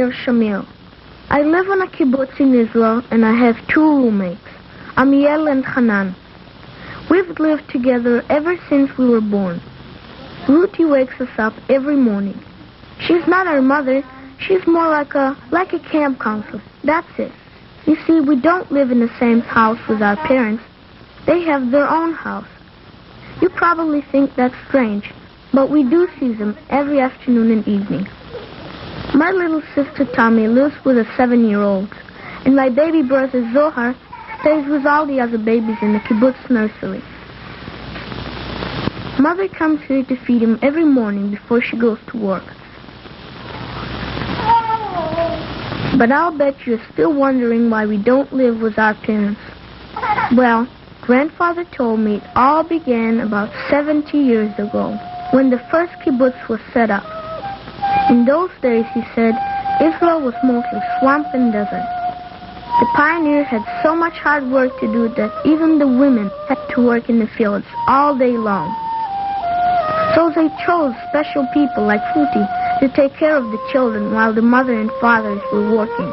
of Shamil. I live on a kibbutz in Israel, and I have two roommates, Amiel and Hanan. We've lived together ever since we were born. Ruthie wakes us up every morning. She's not our mother. She's more like a camp counselor. That's it. You see, we don't live in the same house with our parents. They have their own house. You probably think that's strange, but we do see them every afternoon and evening. My little sister Tommy lives with a 7-year-old, and my baby brother Zohar stays with all the other babies in the kibbutz nursery. Mother comes here to feed him every morning before she goes to work. But I'll bet you're still wondering why we don't live with our parents. Well, Grandfather told me it all began about 70 years ago, when the first kibbutz was set up. In those days, he said, Israel was mostly swamp and desert. The pioneers had so much hard work to do that even the women had to work in the fields all day long. So they chose special people like Ruthie to take care of the children while the mother and fathers were working.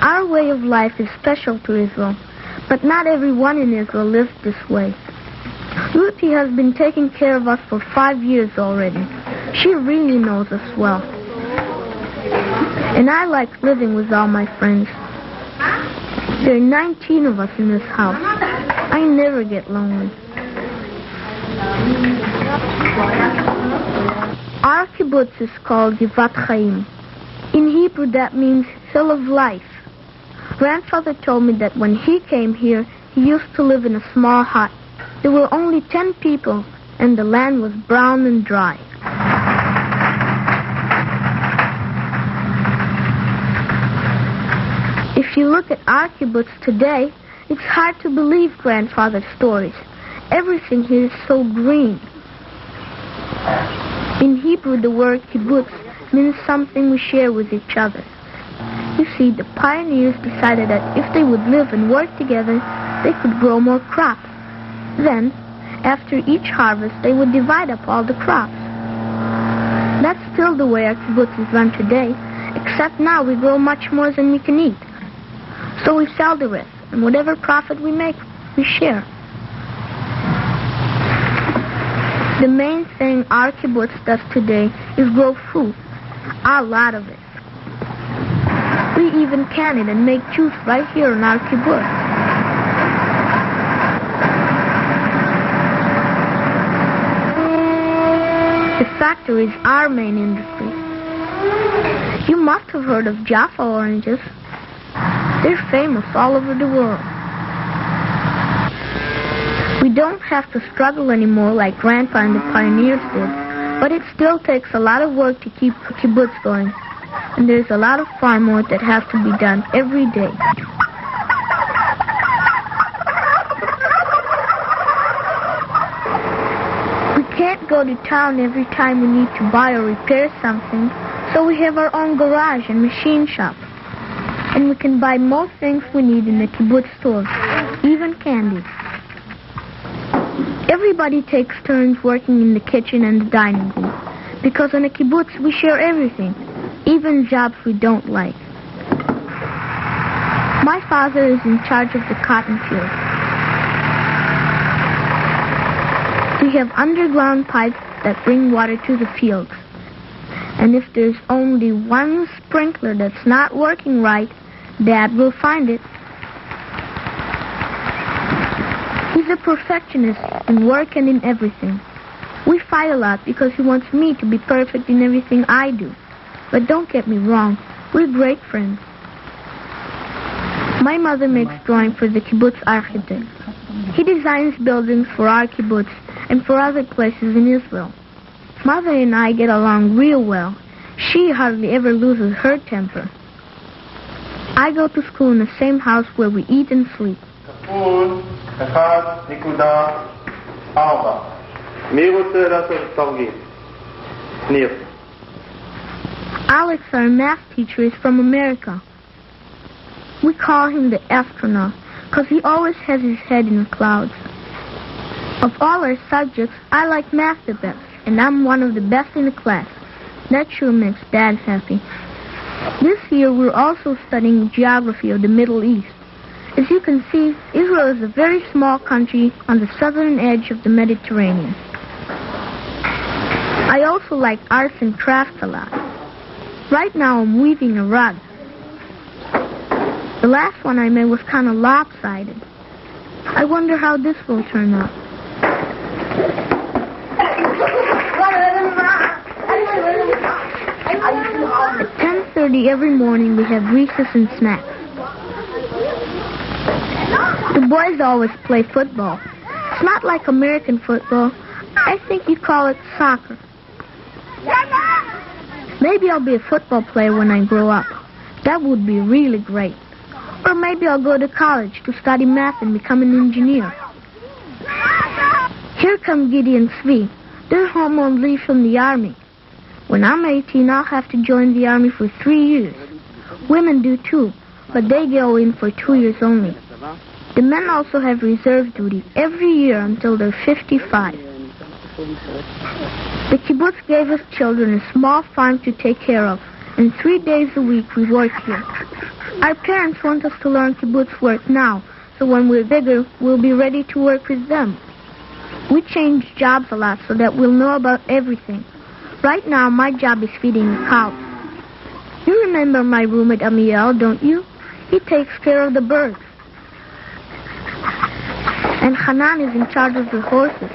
Our way of life is special to Israel, but not everyone in Israel lives this way. Ruthie has been taking care of us for 5 years already. She really knows us well. And I like living with all my friends. There are 19 of us in this house. I never get lonely. Our kibbutz is called Givat Chaim. In Hebrew, that means hill of life. Grandfather told me that when he came here, he used to live in a small hut. There were only 10 people, and the land was brown and dry. If you look at our kibbutz today, it's hard to believe Grandfather's stories. Everything here is so green. In Hebrew, the word kibbutz means something we share with each other. You see, the pioneers decided that if they would live and work together, they could grow more crops. Then, after each harvest, they would divide up all the crops. That's still the way our kibbutz is run today, except now we grow much more than we can eat. So we sell the rest, and whatever profit we make, we share. The main thing our kibbutz does today is grow fruit, a lot of it. We even can it and make juice right here in our kibbutz. The factory is our main industry. You must have heard of Jaffa oranges. They're famous all over the world. We don't have to struggle anymore like Grandpa and the pioneers did, but it still takes a lot of work to keep the kibbutz going, and there's a lot of farm work that has to be done every day. We can't go to town every time we need to buy or repair something, so we have our own garage and machine shop. And we can buy most things we need in the kibbutz store, even candy. Everybody takes turns working in the kitchen and the dining room, because in a kibbutz we share everything, even jobs we don't like. My father is in charge of the cotton field. We have underground pipes that bring water to the fields. And if there's only one sprinkler that's not working right, Dad will find it. He's a perfectionist in work and in everything. We fight a lot because he wants me to be perfect in everything I do. But don't get me wrong, we're great friends. My mother makes drawings for the kibbutz architect. He designs buildings for our kibbutz and for other places in Israel. Mother and I get along real well. She hardly ever loses her temper. I go to school in the same house where we eat and sleep. Alex, our math teacher, is from America. We call him the astronaut because he always has his head in the clouds. Of all our subjects, I like math the best, and I'm one of the best in the class. That sure makes Dad happy. This year, we're also studying geography of the Middle East. As you can see, Israel is a very small country on the southern edge of the Mediterranean. I also like arts and crafts a lot. Right now, I'm weaving a rug. The last one I made was kind of lopsided. I wonder how this will turn out. At 10:30 every morning, we have recess and snacks. The boys always play football. It's not like American football. I think you call it soccer. Maybe I'll be a football player when I grow up. That would be really great. Or maybe I'll go to college to study math and become an engineer. Here come Giddy and Svi. They're home on leave from the army. When I'm 18, I'll have to join the army for 3 years. Women do too, but they go in for 2 years only. The men also have reserve duty every year until they're 55. The kibbutz gave us children a small farm to take care of, and 3 days a week we work here. Our parents want us to learn kibbutz work now, so when we're bigger, we'll be ready to work with them. We change jobs a lot so that we'll know about everything. Right now, my job is feeding the cows. You remember my roommate Amiel, don't you? He takes care of the birds. And Hanan is in charge of the horses.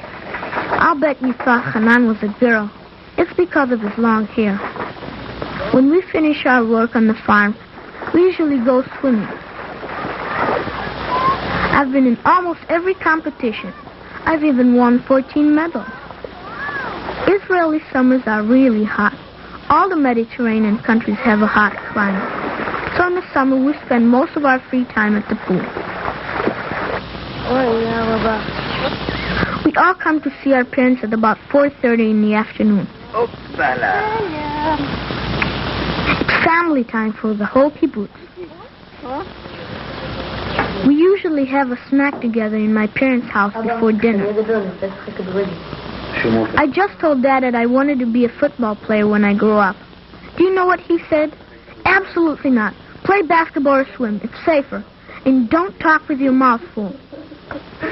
I'll bet you thought Hanan was a girl. It's because of his long hair. When we finish our work on the farm, we usually go swimming. I've been in almost every competition. I've even won 14 medals. Israeli summers are really hot. All the Mediterranean countries have a hot climate. So in the summer, we spend most of our free time at the pool. We all come to see our parents at about 4:30 in the afternoon. It's family time for the whole kibbutz. We usually have a snack together in my parents' house before dinner. I just told Dad that I wanted to be a football player when I grow up. Do you know what he said? Absolutely not. Play basketball or swim. It's safer. And don't talk with your mouth full.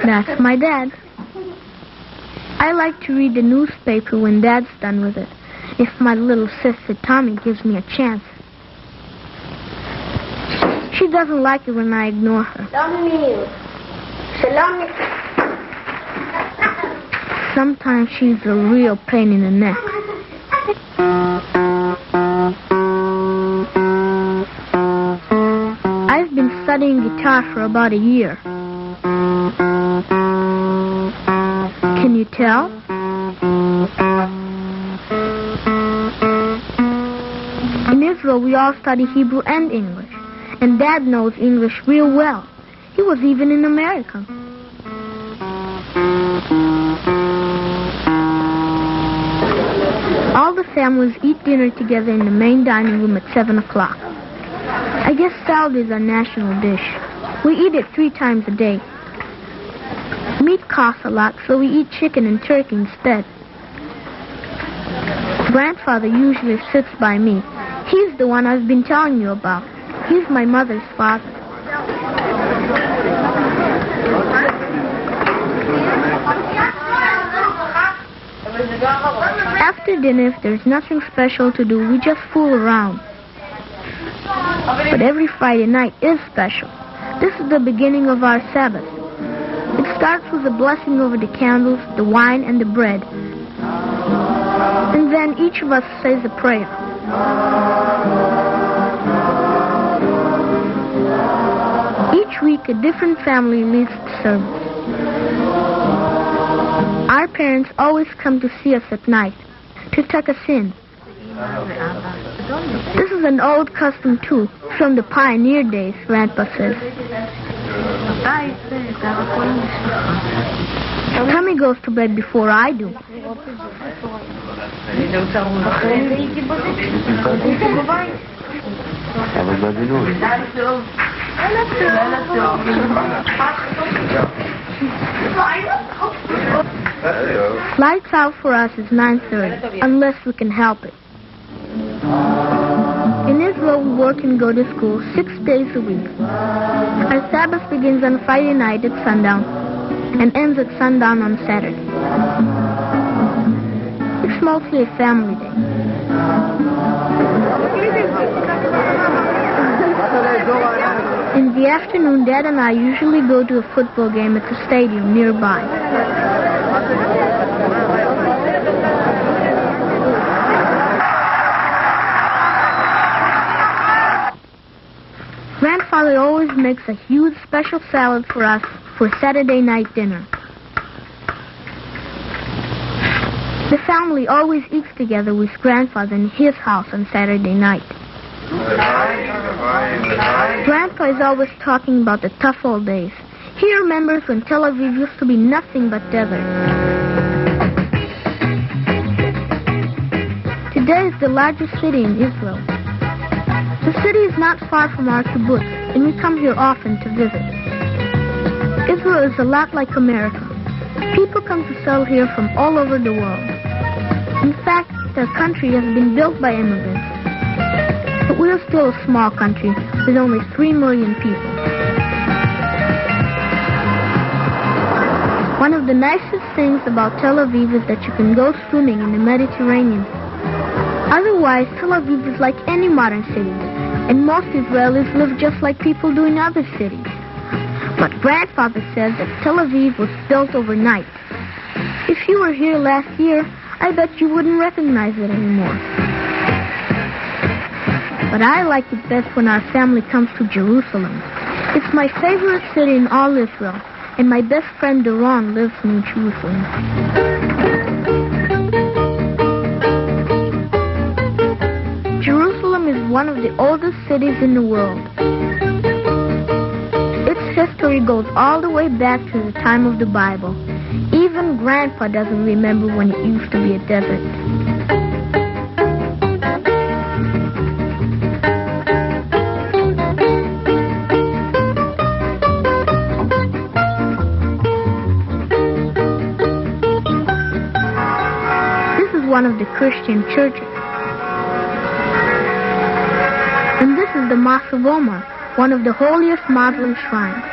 That's my dad. I like to read the newspaper when Dad's done with it, if my little sister Tommy gives me a chance. She doesn't like it when I ignore her. Sometimes she's a real pain in the neck. I've been studying guitar for about a year. Can you tell? In Israel, we all study Hebrew and English, and Dad knows English real well. He was even in America. All the families eat dinner together in the main dining room at 7 o'clock. I guess salad is our national dish. We eat it 3 times a day. Meat costs a lot, so we eat chicken and turkey instead. Grandfather usually sits by me. He's the one I've been telling you about. He's my mother's father. After dinner, if there's nothing special to do, we just fool around. But every Friday night is special. This is the beginning of our Sabbath. It starts with a blessing over the candles, the wine, and the bread. And then each of us says a prayer. Each week, a different family leads the service. Our parents always come to see us at night, to tuck us in. This is an old custom, too, from the pioneer days, Grandpa says. Tommy goes to bed before I do. Lights out for us is 9:30, unless we can help it. In Israel, we work and go to school 6 days a week. Our Sabbath begins on Friday night at sundown and ends at sundown on Saturday. It's mostly a family day. In the afternoon, Dad and I usually go to a football game at the stadium nearby. Grandfather always makes a huge special salad for us for Saturday night dinner. The family always eats together with Grandfather in his house on Saturday night. Grandpa is always talking about the tough old days. He remembers when Tel Aviv used to be nothing but desert. Today is the largest city in Israel. The city is not far from our kibbutz, and we come here often to visit. Israel is a lot like America. People come to settle here from all over the world. In fact, the country has been built by immigrants. But we are still a small country with only 3 million people. One of the nicest things about Tel Aviv is that you can go swimming in the Mediterranean. Otherwise, Tel Aviv is like any modern city, and most Israelis live just like people do in other cities. But Grandfather says that Tel Aviv was built overnight. If you were here last year, I bet you wouldn't recognize it anymore. But I like it best when our family comes to Jerusalem. It's my favorite city in all Israel, and my best friend Doron lives in Jerusalem. Jerusalem is one of the oldest cities in the world. Its history goes all the way back to the time of the Bible. Even Grandpa doesn't remember when it used to be a desert. This is one of the Christian churches. And this is the Mosque of Omar, one of the holiest Muslim shrines.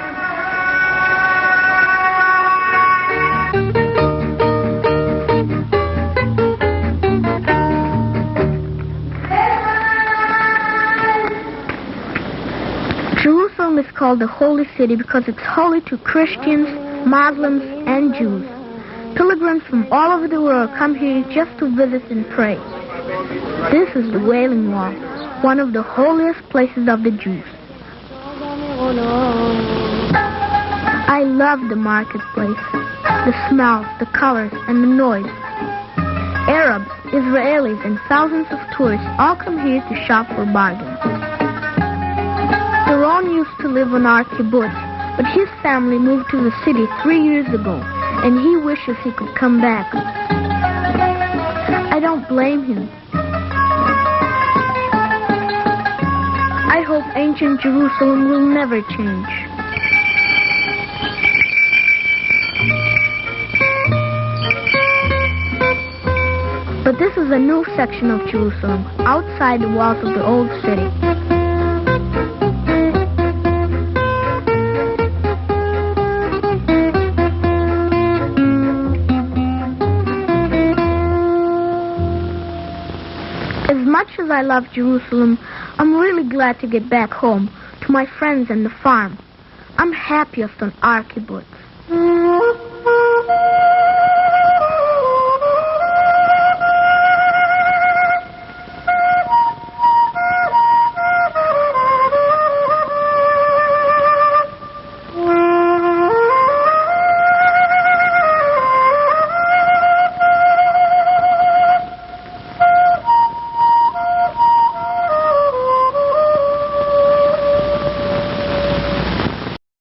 Jerusalem is called the Holy City because it's holy to Christians, Muslims, and Jews. Pilgrims from all over the world come here just to visit and pray. This is the Wailing Wall, one of the holiest places of the Jews. I love the marketplace, the smells, the colors, and the noise. Arabs, Israelis, and thousands of tourists all come here to shop for bargains. Doron used to live on our kibbutz, but his family moved to the city 3 years ago, and he wishes he could come back. I don't blame him. I hope ancient Jerusalem will never change. But this is a new section of Jerusalem, outside the walls of the old city. As much as I love Jerusalem, I'm really glad to get back home, to my friends and the farm. I'm happiest on our kibbutz.